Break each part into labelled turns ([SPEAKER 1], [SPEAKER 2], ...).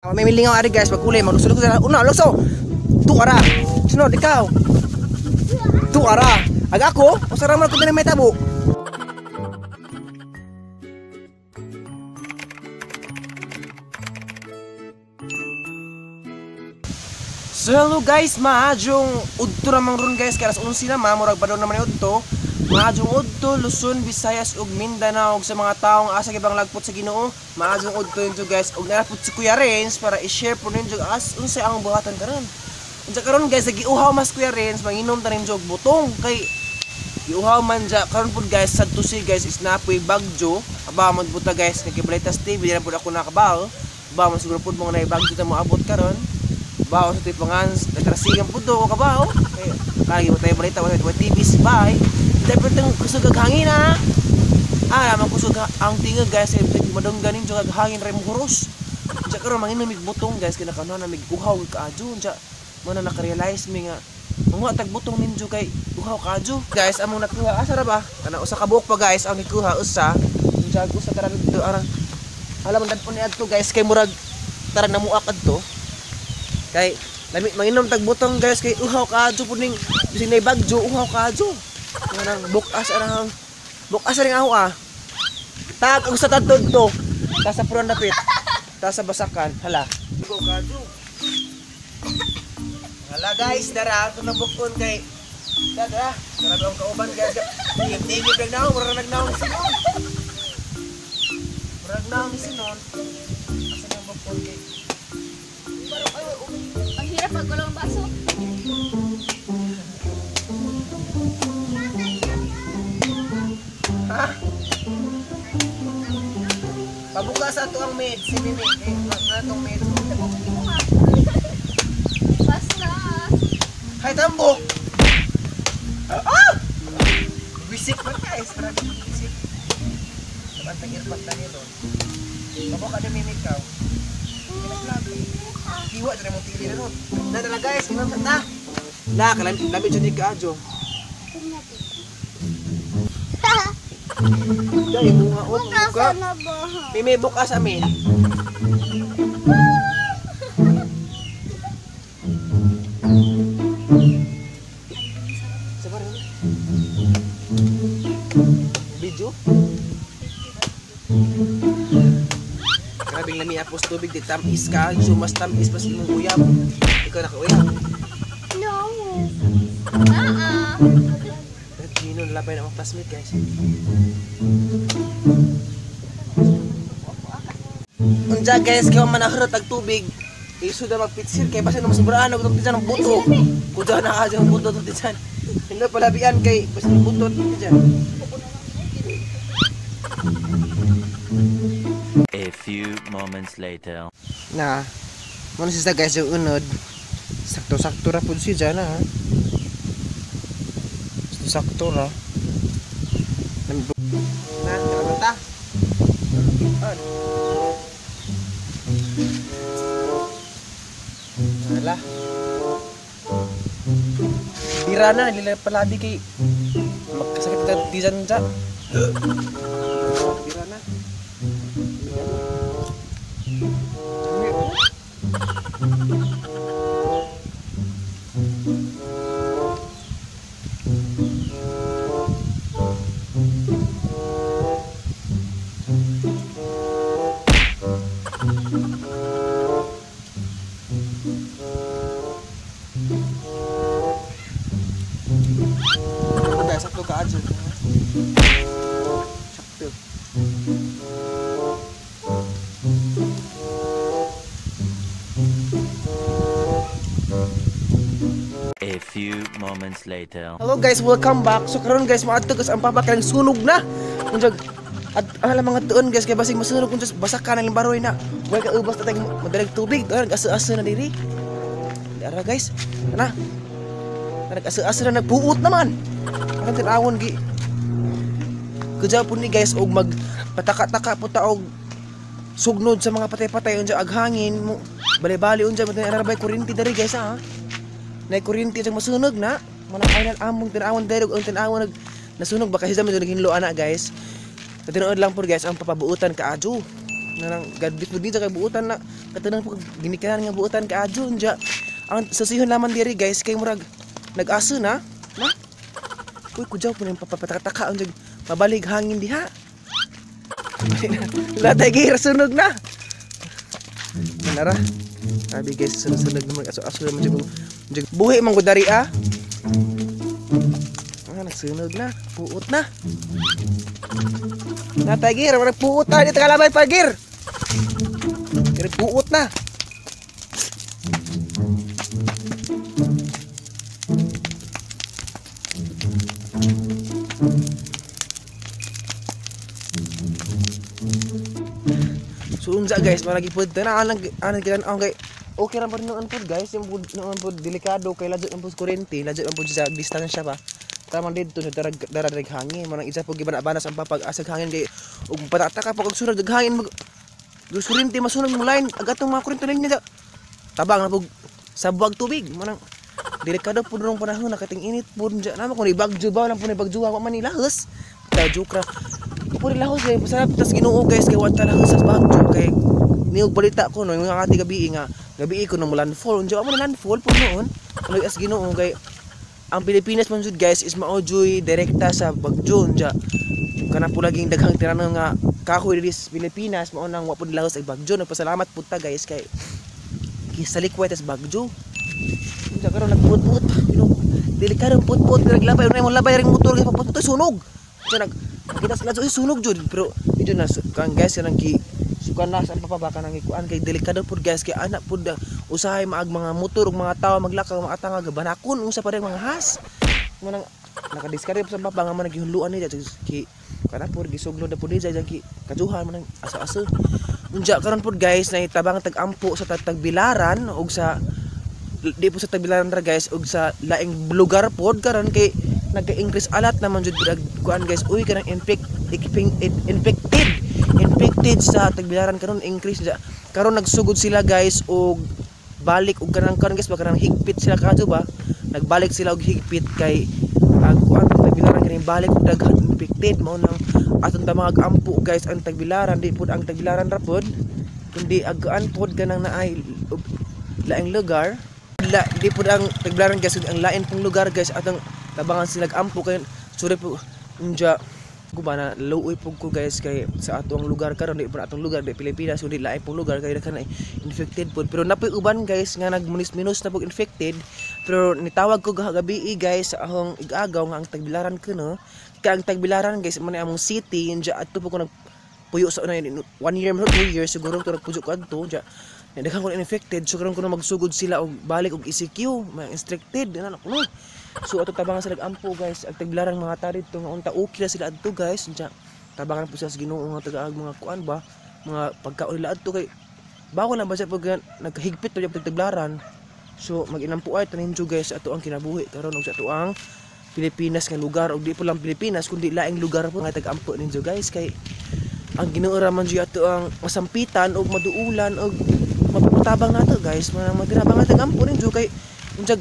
[SPEAKER 1] May milingaw ari guys, pagkulay magluso-luso na. Una, luso. Tu ara. Sunod ikaw. Tu ara. Aga ako, usara man ko din may tabo. So hello guys, maadjong udto ramang ron guys, kaya alas 11 na murag pa daw naman ni udto. Maadjong udto, Luzon, Visayas ug Mindanao ug sa mga taong asa gibang lagpot sa Ginoo. Maadjong udto yun guys, ug nalapot si Kuya Renz para i-share po ninyo as unsay ang buhatan karon. Unsa karon guys, giuhaw mas Kuya Renz, manginom ta ninyo og butong kay giuhaw man ja karon pud guys sadto si guys is napoy bagyo. Aba man buta guys, nagkibalitas TV, di na pud ako nakabaw. Ba man siguro pud mo na bagyo ta mo abot karon. Bawo sa tipangan, nagkarasigan po do kabaw. Kaya mo tayo balita, wala TV si Bay. Dahil itong kusog hangin ha. Naman kusog ang tingog guys, madong ganing yung hangin rin muhuros. Diyan karoon, manginamig butong guys, kinakano na may uhaw kaadyo. Diyan, muna nakarealize mi nga, mga tagbutong ninyo kay uhaw kaadyo. Guys, among nakuha, asara ba? Kana usa ka buhok pa guys, ang nikuha, usa. Diyan, usa tarang dito, alam mo po niya to guys, kay murag tarang namuakad to. Kay lami manginom tagbutong guys kay uhaw kaadyo puning bising nay bagyo uhaw kaadyo. Nang bukas ring ako Tag og sa tadtod to. Ta sa puron dapit. Ta sa basakan. Hala. Uhaw kaadyo. Hala guys, dara to nabukon kay dara ang kauban guys. Tingin nagnaw, murag nagnaw ni sinon. Murag naw ni sinon. Asa nang bukon kay
[SPEAKER 2] ang hirap pag walang baso.
[SPEAKER 1] Ha? Pabuka sa ito ang med, si Mimi. Natong med.
[SPEAKER 2] Basta.
[SPEAKER 1] Hay tambok! Wisik ba guys? Parang wisik. Sabat nag-irpat na nito. Pabuka na Mimi ikaw. Hiwa dyan mo tili na nun. Nadala guys, kinamit na. Kalami dyan ni kaadyo. Dahil bunga o, buka. May bukas amin. Sabar yun. Video? Grabing lami apos tubig di tamis ka, mas tamis pas imong uyab. Ikaw nakauyab.
[SPEAKER 2] No.
[SPEAKER 1] Ginon labay na mga classmate guys. Unja guys, kaya manahurot ang tubig. Iso na magpitsir kay basta naman sobraan og tubig ng buto. Kuja na ka dyan buto tubig dyan. Hindi palabian kay basta ng buto tubig dyan.
[SPEAKER 3] A few moments later.
[SPEAKER 1] Na, muna siya guys yung unod. Sakto-sakto ra po siya dyan ha. Sakto ra. Na, nakabata. Hala. Bira na, nililay palabi kay magkasakit ka dizan dyan. Bira na. Sakto ka adyo. Sakto.
[SPEAKER 3] A few moments later.
[SPEAKER 1] Hello guys, welcome back. So karon guys, maadto guys ang papa kay sunog na. Unjag alam mga tuon guys kay basig masunog kun basa ka na limbaroy na. Way ka ubas tatay madalag tubig, nag-asa-asa na diri. Dara guys. Ana. Nag-asa-asa na nagbuot naman. Ang tinawon gi. Kuja po ni guys og mag pataka-taka po ta og sugnod sa mga patay-patay unja ag hangin mo. Bali-bali unja mo tinarabay kuryente diri guys ha. Nay kuryente sa masunog na. Manang final among tinawon diri og tinawon nasunog baka hisa man naging lo ana guys. Sa tinuod lang po guys ang papabuutan kaadyo. Nanang gadbit mo di kay buutan na katanan po ginikanan nga buutan ka adyo unya. Ang susihon naman diri guys kay murag nag-aso na. Na? Uy, kujaw po nang papapataka unya mabalig hangin diha. Latay gay sunog na. Manara. Sabi guys, sunod naman aso-aso naman jud. Buhi man gud dari ah. Nagsunog na, puot na. Latay gay, ra puot na dito kalabay pagir. Kaya puot na. So unsa guys, malagi pud na anang kay okay ra pa noon pud guys, yung noon pud delikado kay ladyo ang pud kuryente, ladyo ang pud sa distansya pa. Tama dito na darag hangin, manang isa pud gibana-banas ang papag-asag hangin kay ug pataka pag sunod dag hangin mag kuryente masunog mo line, agatong mga kuryente linya tabang na pud sa buwag tubig, manang delikado pud rong panahon na kating init pud ja na kun ibagjo ba lang pud ibagjo wa man nilahos. Tajukra puri lahos kay pasarap tas Ginoo guys kay wa ta lahos sa bagyo kay niug balita ko no yung ati gabi ko no landfall unjo amo landfall pud noon kuno as Ginoo kay ang Pilipinas man jud guys is maojoy direkta sa bagyo unja kana po laging daghang tirano nga kahoy diri sa Pilipinas mao nang wa pud lahos ay bagyo nagpasalamat pud ta guys kay sa likwet as bagyo unja karon nagput-put delikado put-put naglabay mo labay ring motor kay pagput sunog unja kita sila sunog jud pero medyo na kan guys kanang ki sukan na sa papabaka nang ikuan kay delikado pud guys kay anak pud usahay maag mga motor ug mga tawo maglakaw mga tanga gabanakon unsa pa rin mga has manang nakadiskarib sa papa nga man naghihuluan ni ki kana pud gisuglo na pud diya ki kaduhan man asa-asa unja karon pud guys nahitabang tag-ampo sa tagbilaran ug sa di po sa tagbilaran ra guys ug sa laing lugar pod karon kay nagka-increase alat naman jud kuan guys uy kanang infected sa tagbilaran karon increase karon nagsugod sila guys og balik og kanang guys kanang higpit sila kadto ba nagbalik sila og higpit kay kuan tagbilaran kani balik og daghan infected mao nang aton ta mga ampo guys ang tagbilaran di pud ang tagbilaran ra pod kundi agaan pod kanang naay laing lugar di pud ang tagbilaran guys ang lain pong lugar guys atong tabangan sila ampo kay sorry po unja gubana luoy pug ko guys kay sa atong lugar karon di pa atong lugar di Pilipinas kundi lain pong lugar kay kana infected pod pero napoy uban guys nga nagmunis-minus na pug infected pero nitawag ko gabi guys sa ahong igagaw nga ang tagbilaran kuno kay ang tagbilaran guys man among city unja adto po ko nagpuyo sa 1 year or 2 years siguro to nagpuyo ko adto unja daghan ko infected so karon kuno magsugod sila og balik og ECQ mga restricted ana kuno. So ato tabangan sa nag-ampo guys ang tagbilaran mga tarid to nga unta okay na sila adto guys unja tabangan po sa Ginoo nga taga-ag mga kuan ba mga pagkaon nila adto kay bago na ba sa pag naghigpit to yung tagbilaran so mag-inampo ay taninjo guys ato ang kinabuhi karon og sa ato ang Pilipinas nga lugar og di po lang Pilipinas kundi laing lugar po nga tag-ampo ninyo guys kay ang Ginoo ra man jud ato ang masampitan og maduulan og mapatabang nato guys manang matirabang nga tag-ampo ninyo kay unja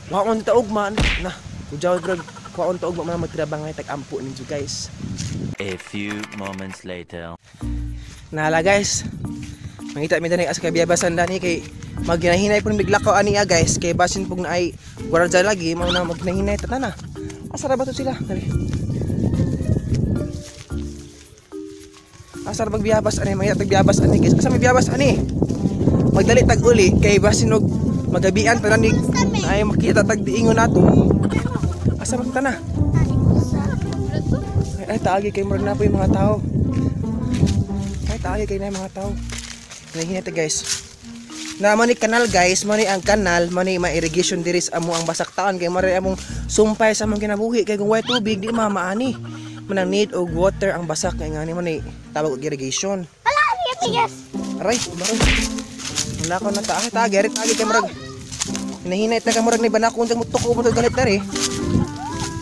[SPEAKER 1] waon taog man na kujaw grag waon taog man magtirabang nga tag-ampo ninyo guys.
[SPEAKER 3] A few moments later.
[SPEAKER 1] Nala guys. Mangita mi dani as kay biyabasan dani kay maginahinay pud biglakaw ani guys kay basin pug naay gwardiya lagi mao na maginahinay tatana. Asa ra ba to sila? Dali. Asa ra biabas ani mangita tag biabas ani guys. Asa may biabas ani? Magdali tag uli kay basin og magabian tanan ni ay makita tag diingon nato. Asa man tana? Ay taagi kay murag na po yung mga tao. Ay taagi kay na mga tao. Hinahinay ta guys. Na mo ni kanal guys, mo ni ang kanal, mo ni ma-irrigation diri sa amo ang basaktaan kay mare among sumpay sa among kinabuhi kay kung way tubig di mamaani. Manang need og water ang basak kay ngani mo ni tawag og irrigation.
[SPEAKER 2] Wala yes.
[SPEAKER 1] Aray, baro. Wala ko na ta geri taagi kay murag. Hinahinay ta kay murag ni banakon jang mutok mo galit diri.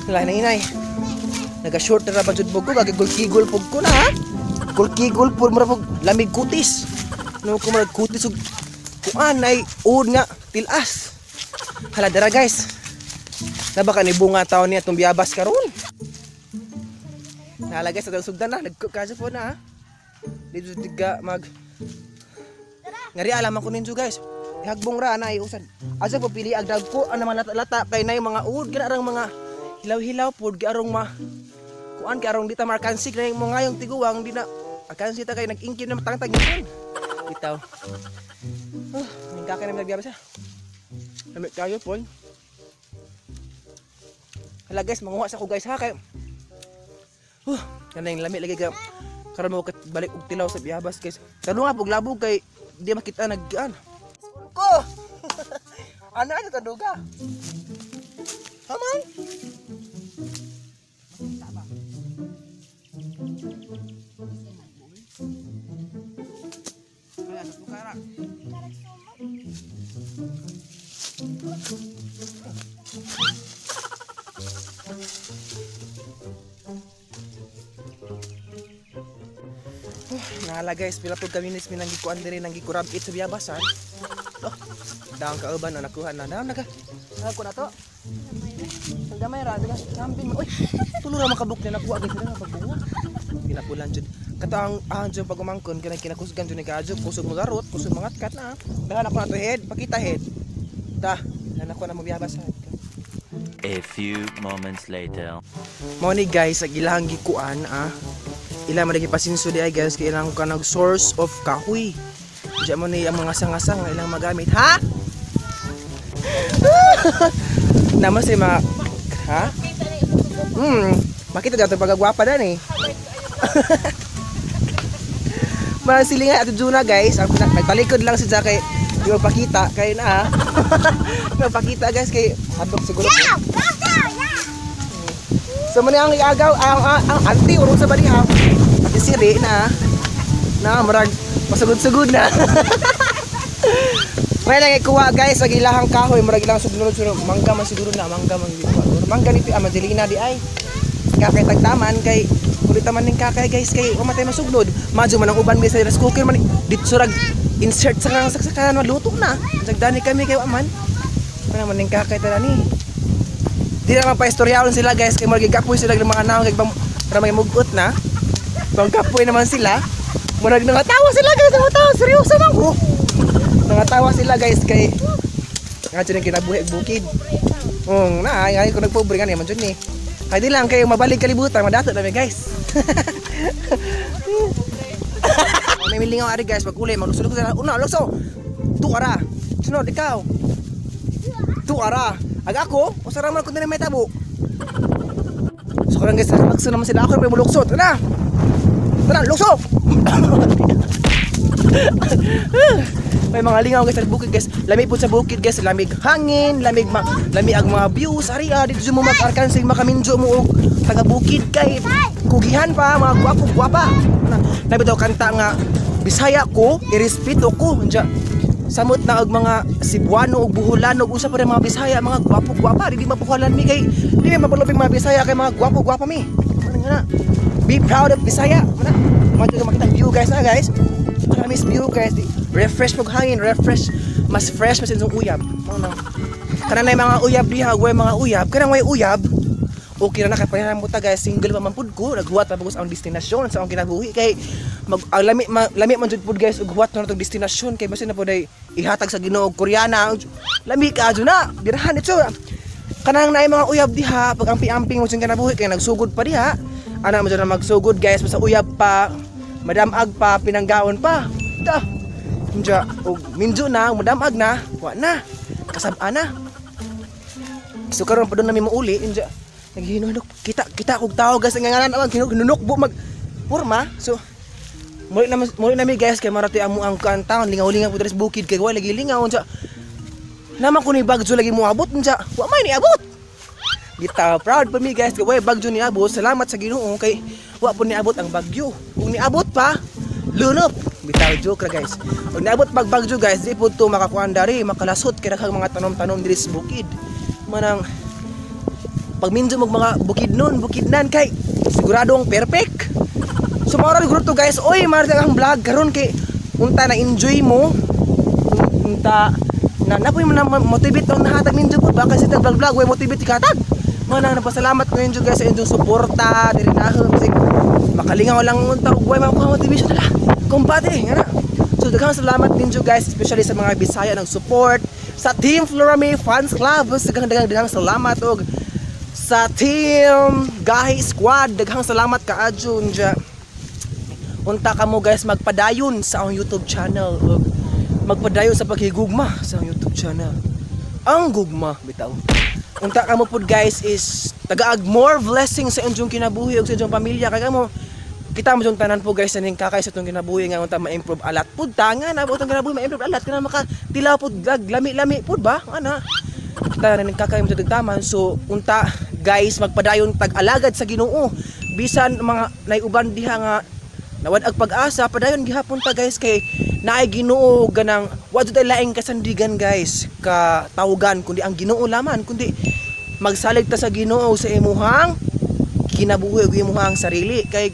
[SPEAKER 1] Wala hinahinay. Naga-short na ba jud pug ko kay gulkigol pug ko na ha. Gulkigol pud mura pug lamig kutis. No ko mura kutis ug kuan ay uod nga tilas. Hala dara guys. Nabaka ni bunga taon niya itong biyabas karon. Hala guys, atong sugdan na nagkukasa po na ha. Dito diga mag ngari alam ako ninyo guys. Ihagbong ra na iusan. Asa po pili ag dagko ang naman lata kay nay mga uod kana arang mga hilaw-hilaw pod kay arong kuan kay arong dita markansik na mo ngayong tiguwang di na akansi ta kay nag-ingkin na matangtag ngon. Bitaw. Ningkakay na nagbiya siya. Lamig kayo po. Hala guys, manguha sa ko guys ha kay kanang lamig lagi ka karon mo balik og tilaw sa biyabas guys. Kano nga pug labog kay di makita naggaan. Ko. Ana ta duga. Haman. Ay, asa po kara. Nala guys, pila pud kami nis minang gikuan diri nang gikurab it sa biyabasan. Oh, daang kauban na nakuha na. Daang naga. Ako na to. Ang gamay ra diga camping. Oy, tulo ra makabuk na nakuha guys na pagbunga. Pinapulan jud. Kato ang jud pagumangkon kanang kinakusgan jud ni kaadyo kusog mo garot, kusog mangat kat na. Dahan ako na to head, pakita head. Ta, nan ako na mo biyabasan.
[SPEAKER 3] A few moments later.
[SPEAKER 1] Mo ni guys, ag ilang gikuan ilang madagi pasinso di ay guys kay ilang ka nag source of kahoy. Diyan mo ni ang mga sangasang ilang magamit ha? Naman si mga ha? Makita daw pagagwapa dan eh. Mga silingan at Juna guys, ang nagtalikod lang si Jake di magpakita kay na ha. Magpakita guys kay hadok siguro. So man ang iagaw ang auntie urong sa bali ha. Isiri na marag pasugod-sugod na. May lang ikuha guys sa ilahang kahoy marag ilang sugod-sugod mangga man siguro na mangga man gikuha. Mangga ni Amangelina di ay. Kakay tagtaman kay kulit man ning kakay guys kay umatay masugnod. Madyo man ang uban guys sa rice cooker man dit surag insert sa kang saksakan maluto na. Sagdani kami kay aman. Ano man ning kakay tala ni. Di naman pa istoryaon sila guys kay magigapoy sila ng mga naong kay para may mugot na. Pangkapoy naman sila. Murag nangatawa sila guys, nangatawa seryoso man ko. Nangatawa sila guys kay nga jud kinabuhi og bukid. Ay ko nagpobre kan man jud ni. Kay di lang kay mabalik kalibutan, madato na guys. May milingaw ari guys pag uli magluso ko sila. Una, luso. Tuara. Sunod ikaw. Tuara. Aga ako, usara man ko din may tabo. So karang guys, nakakso naman sila ako may muluksot. Tara. Tara, luksok. May mga lingaw guys sa bukid guys. Lamig po sa bukid guys, lamig hangin, lamig ang mga views. Ari dito mo mag-arkansing makaminjo mo og taga bukid kay kugihan pa mga gwapo-gwapa. Nabi daw kanta nga Bisaya ko, irespeto ko. Samot na og mga Cebuano og Buholano og usa pa rin mga Bisaya, mga gwapo-gwapa. Di mapukalan mi kay di mapuluping mga Bisaya kay mga gwapo-gwapa mi. Be proud of Bisaya. Makita view guys guys. Miss view guys. Refresh pag hangin, refresh. Mas fresh mas yung uyab. Kanang nay mga uyab diha, way mga uyab. Kanang way uyab. Okay na nakaparehan mo ta guys, single pa man pud ko. Naghuwat pa bagos ang destinasyon sa akong kinabuhi kay lami man jud pud guys ug huwat na tong destinasyon kay basin na pud ay ihatag sa Ginoo og Koreana. Lami ka jud na. Birahan ito. Kanang nay mga uyab diha, pag amping-amping mo sing kinabuhi kay nagsugod pa diha. Ana mo na magsugod guys, basta uyab pa, madamag pa, pinanggaon pa. Da. Unja og minjo na, madamag na, wa na. Kasab-an na. So karon pa doon na mi mauli, unja naghinunok kita kog tao guys nga ngalan ang hinunok mag porma. So muli na mi guys kay marati amo ang kantaon lingaw-lingaw pud sa bukid kay wala lagi lingaw unja. Naman ko ni bagjo lagi mo abot unja. Wa may ni abot. Kita proud pa mi guys kay way bagyo ni abot. Salamat sa Ginoo kay wa po ni abot ang bagyo. Kung ni abot pa lunop. Bitaw joke ra guys. Kung ni abot pag bagyo guys, di pud to makakuan dari, makalasot kay daghang mga tanom-tanom diri sa bukid. Manang pagminjo mag mga bukidnan kay siguradong perfect. So mao ra to guys. Oy, marta ang vlog karon kay unta na enjoy mo. Unta na napoy man motivate ang nahatag ninyo pud baka sa vlog way motivate ikatag. Manang napasalamat ko ninyo guys sa inyong suporta diri na kasi makalingaw lang unta og way mga motivation dala. kumpate, nga na. So daghang salamat ninyo guys, especially sa mga Bisaya ng support sa Team Florame Fans Club. Daghang salamat og sa Team Gahi Squad. Daghang salamat kaadyo unja. Unta ka mo guys magpadayon sa akong YouTube channel og magpadayon sa paghigugma sa akong YouTube channel. Ang gugma bitaw. Unta ka mo pud guys is tagaag more blessings sa inyong kinabuhi ug sa inyong pamilya kay mo. Kita mo yung tanan po guys ning kakay sa itong kinabuhi nga unta ma-improve alat pud tanga na utang kinabuhi ma-improve alat kana maka tilaw pud lami-lami pud ba ana. Kita ning kakay mo taman so unta guys magpadayon tag-alagad sa Ginoo bisan mga naiuban diha nga nawad ag pag-asa padayon gihapon ta guys kay naay Ginoo ganang wa jud laing kasandigan guys ka tawgan kundi ang Ginoo laman kundi magsalig ta sa Ginoo sa imuhang kinabuhi ug imuhang sarili kay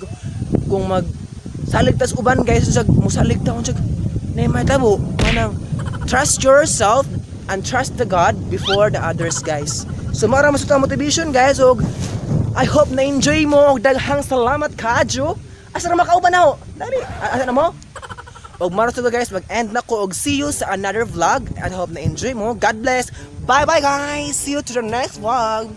[SPEAKER 1] kung magsalig tas uban guys usag mosalig ta unsag nay mahitabo manang trust yourself and trust the God before the others guys. So mara mas motivation guys og I hope na enjoy mo og daghang salamat kaadyo. Asa na makauban na ho? Dari asa na mo? Og mara sa guys mag-end na ko og see you sa another vlog. I hope na enjoy mo. God bless. Bye bye guys. See you to the next vlog.